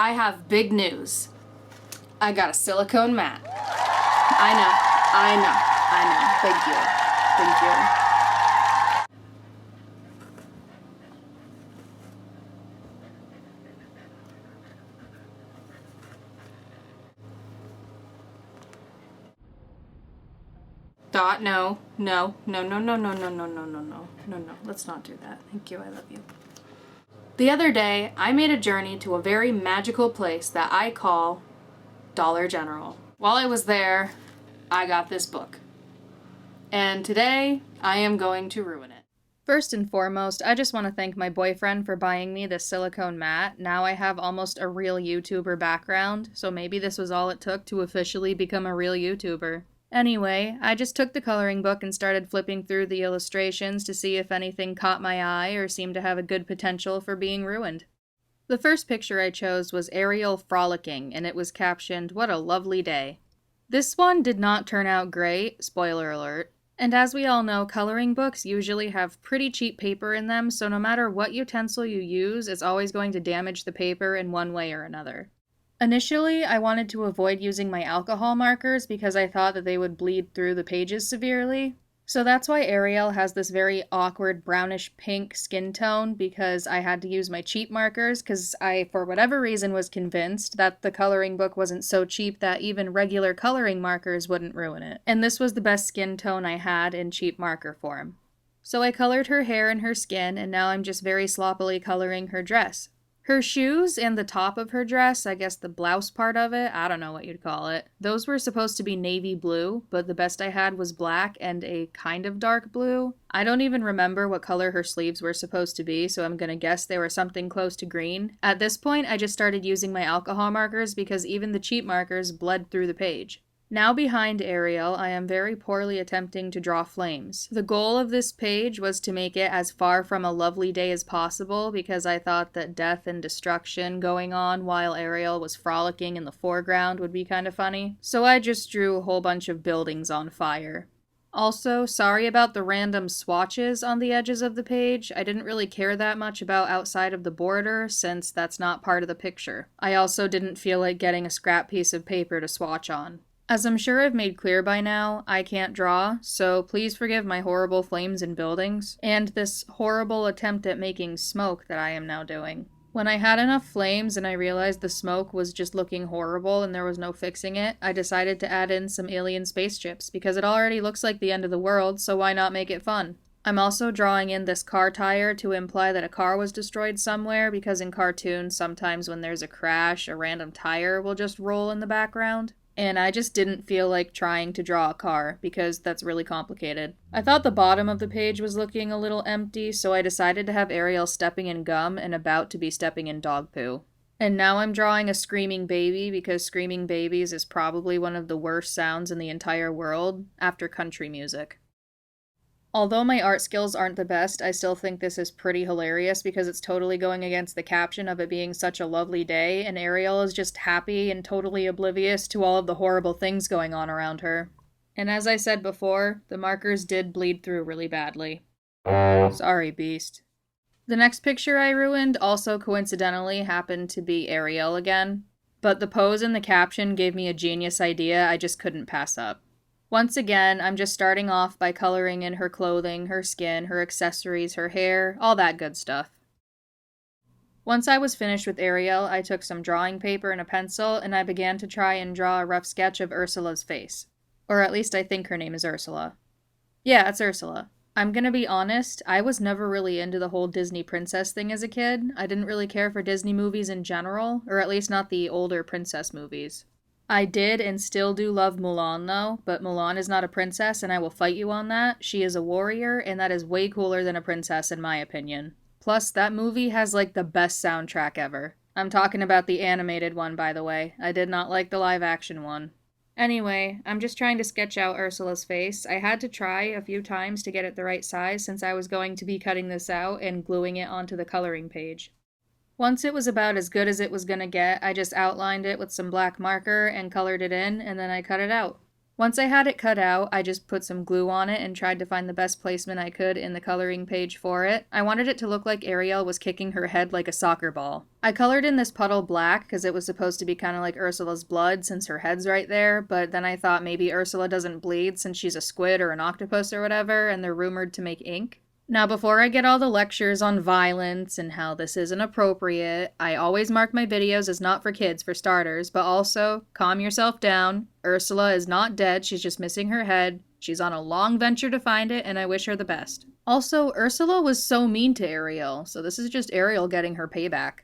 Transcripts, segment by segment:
I have big news. I got a silicone mat. I know. Thank you. Dot, no. Let's not do that. Thank you, I love you. The other day, I made a journey to a very magical place that I call Dollar General. While I was there, I got this book. And today, I am going to ruin it. First and foremost, I just want to thank my boyfriend for buying me this silicone mat. Now I have almost a real YouTuber background, so maybe this was all it took to officially become a real YouTuber. Anyway, I just took the coloring book and started flipping through the illustrations to see if anything caught my eye or seemed to have a good potential for being ruined. The first picture I chose was Ariel frolicking, and it was captioned, "What a lovely day." This one did not turn out great, spoiler alert. And as we all know, coloring books usually have pretty cheap paper in them, so no matter what utensil you use, it's always going to damage the paper in one way or another. Initially, I wanted to avoid using my alcohol markers because I thought that they would bleed through the pages severely. So that's why Ariel has this very awkward brownish pink skin tone, because I had to use my cheap markers because I, for whatever reason, was convinced that the coloring book wasn't so cheap that even regular coloring markers wouldn't ruin it. And this was the best skin tone I had in cheap marker form. So I colored her hair and her skin, and now I'm just very sloppily coloring her dress. Her shoes and the top of her dress, I guess the blouse part of it, I don't know what you'd call it, those were supposed to be navy blue, but the best I had was black and a kind of dark blue. I don't even remember what color her sleeves were supposed to be, so I'm gonna guess they were something close to green. At this point, I just started using my alcohol markers because even the cheap markers bled through the page. Now behind Ariel, I am very poorly attempting to draw flames. The goal of this page was to make it as far from a lovely day as possible because I thought that death and destruction going on while Ariel was frolicking in the foreground would be kind of funny. So I just drew a whole bunch of buildings on fire. Also, sorry about the random swatches on the edges of the page. I didn't really care that much about outside of the border since that's not part of the picture. I also didn't feel like getting a scrap piece of paper to swatch on. As I'm sure I've made clear by now, I can't draw, so please forgive my horrible flames and buildings, and this horrible attempt at making smoke that I am now doing. When I had enough flames and I realized the smoke was just looking horrible and there was no fixing it, I decided to add in some alien spaceships, because it already looks like the end of the world, so why not make it fun? I'm also drawing in this car tire to imply that a car was destroyed somewhere, because in cartoons, sometimes when there's a crash, a random tire will just roll in the background. And I just didn't feel like trying to draw a car, because that's really complicated. I thought the bottom of the page was looking a little empty, so I decided to have Ariel stepping in gum and about to be stepping in dog poo. And now I'm drawing a screaming baby, because screaming babies is probably one of the worst sounds in the entire world, after country music. Although my art skills aren't the best, I still think this is pretty hilarious because it's totally going against the caption of it being such a lovely day, and Ariel is just happy and totally oblivious to all of the horrible things going on around her. And as I said before, the markers did bleed through really badly. Sorry, Beast. The next picture I ruined also coincidentally happened to be Ariel again, but the pose and the caption gave me a genius idea I just couldn't pass up. Once again, I'm just starting off by coloring in her clothing, her skin, her accessories, her hair, all that good stuff. Once I was finished with Ariel, I took some drawing paper and a pencil, and I began to try and draw a rough sketch of Ursula's face. Or at least I think her name is Ursula. Yeah, it's Ursula. I'm gonna be honest, I was never really into the whole Disney princess thing as a kid. I didn't really care for Disney movies in general, or at least not the older princess movies. I did and still do love Mulan though, but Mulan is not a princess and I will fight you on that. She is a warrior and that is way cooler than a princess in my opinion. Plus, that movie has like the best soundtrack ever. I'm talking about the animated one, by the way. I did not like the live action one. Anyway, I'm just trying to sketch out Ursula's face. I had to try a few times to get it the right size since I was going to be cutting this out and gluing it onto the coloring page. Once it was about as good as it was gonna get, I just outlined it with some black marker and colored it in, and then I cut it out. Once I had it cut out, I just put some glue on it and tried to find the best placement I could in the coloring page for it. I wanted it to look like Ariel was kicking her head like a soccer ball. I colored in this puddle black because it was supposed to be kind of like Ursula's blood since her head's right there, but then I thought maybe Ursula doesn't bleed since she's a squid or an octopus or whatever, and they're rumored to make ink. Now, before I get all the lectures on violence and how this isn't appropriate, I always mark my videos as not for kids, for starters, but also, calm yourself down. Ursula is not dead, she's just missing her head. She's on a long venture to find it, and I wish her the best. Also, Ursula was so mean to Ariel, so this is just Ariel getting her payback.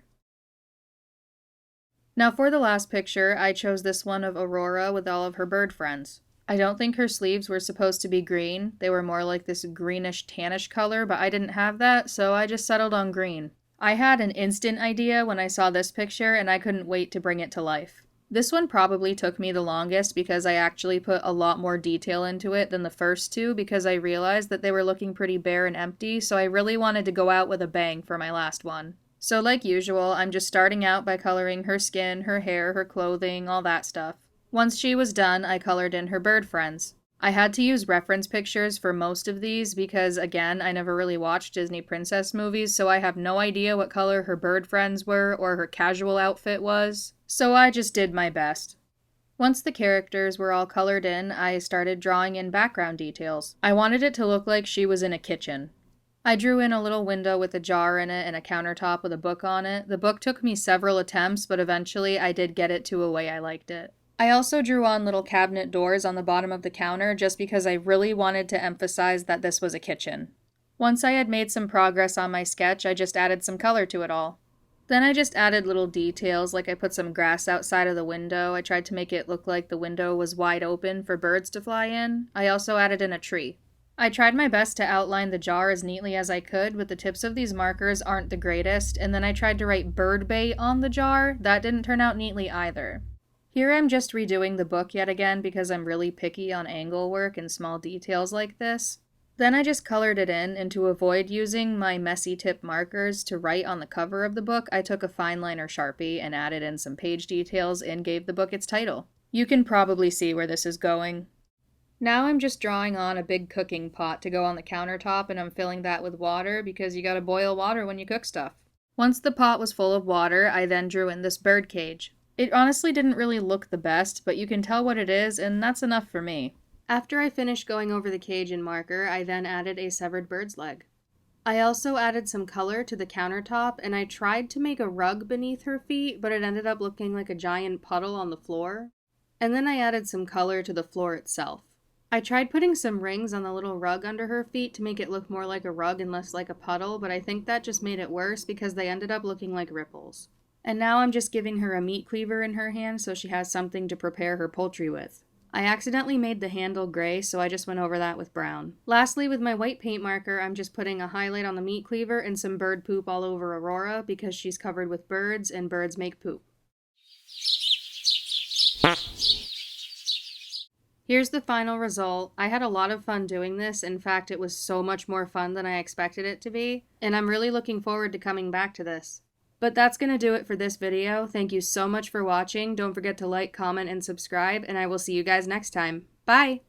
Now for the last picture, I chose this one of Aurora with all of her bird friends. I don't think her sleeves were supposed to be green. They were more like this greenish tannish color, but I didn't have that, so I just settled on green. I had an instant idea when I saw this picture, and I couldn't wait to bring it to life. This one probably took me the longest because I actually put a lot more detail into it than the first two because I realized that they were looking pretty bare and empty, so I really wanted to go out with a bang for my last one. So like usual, I'm just starting out by coloring her skin, her hair, her clothing, all that stuff. Once she was done, I colored in her bird friends. I had to use reference pictures for most of these because, again, I never really watched Disney princess movies, so I have no idea what color her bird friends were or her casual outfit was, so I just did my best. Once the characters were all colored in, I started drawing in background details. I wanted it to look like she was in a kitchen. I drew in a little window with a jar in it and a countertop with a book on it. The book took me several attempts, but eventually I did get it to a way I liked it. I also drew on little cabinet doors on the bottom of the counter just because I really wanted to emphasize that this was a kitchen. Once I had made some progress on my sketch, I just added some color to it all. Then I just added little details, like I put some grass outside of the window. I tried to make it look like the window was wide open for birds to fly in. I also added in a tree. I tried my best to outline the jar as neatly as I could, but the tips of these markers aren't the greatest, and then I tried to write bird bait on the jar. That didn't turn out neatly either. Here I'm just redoing the book yet again because I'm really picky on angle work and small details like this. Then I just colored it in, and to avoid using my messy tip markers to write on the cover of the book, I took a fine liner Sharpie and added in some page details and gave the book its title. You can probably see where this is going. Now I'm just drawing on a big cooking pot to go on the countertop, and I'm filling that with water because you gotta boil water when you cook stuff. Once the pot was full of water, I then drew in this bird cage. It honestly didn't really look the best, but you can tell what it is, and that's enough for me. After I finished going over the cage in marker, I then added a severed bird's leg. I also added some color to the countertop, and I tried to make a rug beneath her feet, but it ended up looking like a giant puddle on the floor. And then I added some color to the floor itself. I tried putting some rings on the little rug under her feet to make it look more like a rug and less like a puddle, but I think that just made it worse because they ended up looking like ripples. And now I'm just giving her a meat cleaver in her hand so she has something to prepare her poultry with. I accidentally made the handle gray, so I just went over that with brown. Lastly, with my white paint marker, I'm just putting a highlight on the meat cleaver and some bird poop all over Aurora because she's covered with birds and birds make poop. Here's the final result. I had a lot of fun doing this. In fact, it was so much more fun than I expected it to be, and I'm really looking forward to coming back to this. But that's going to do it for this video. Thank you so much for watching. Don't forget to like, comment, and subscribe, and I will see you guys next time. Bye!